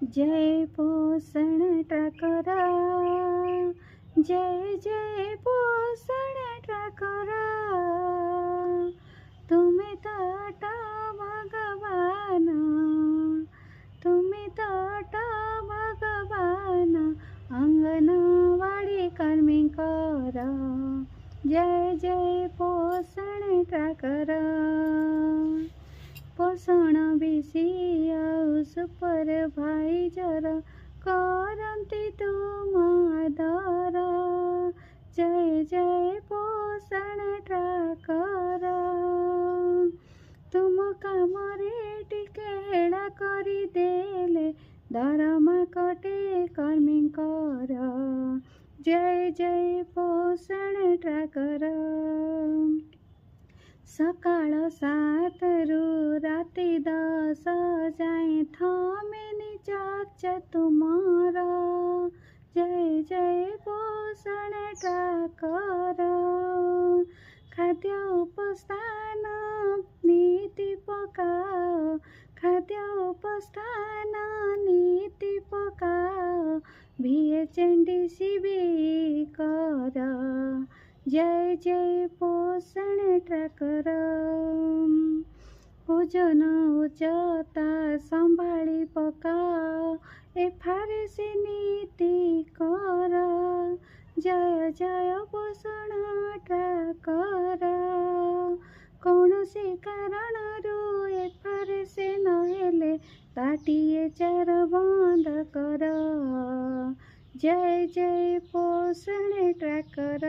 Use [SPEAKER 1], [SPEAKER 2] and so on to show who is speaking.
[SPEAKER 1] जय पोषण ट्रैकरा, जय जय पोषण ट्रैकरा। तुम्हें तोट भगवान, तुम्हें तोट भगवान, अंगनवाड़ी कर्मी कर। जय जय पोषण ट्रैकरा। पोषण बेसी सुपरभाइजर करन्ति तुम आदर। जय जय पोषण ट्रैकर। तुम कामरे टिके हेला करी देले दरमा कटे कर्मींकर। जय जय पोषण ट्रैकर। सकाळ 7 रु राति 10 जाए थमेनी चर्चा तुमार। जय जय पोषण ट्रैकर। खाद्य उपस्थान नीति पकाओ, खाद्य उपस्थान नीति पकाओ, VHNDC भी कर। जय जय पोषण ट्रैकर। ओजन उच्चता संभाली पकाओ, FRC नीति कर। जय जय पोषण ट्रैकर। कौनसी कारणरू FRC नहेले ताटिए चार बंद कर। जय जय पोषण ट्रैकर।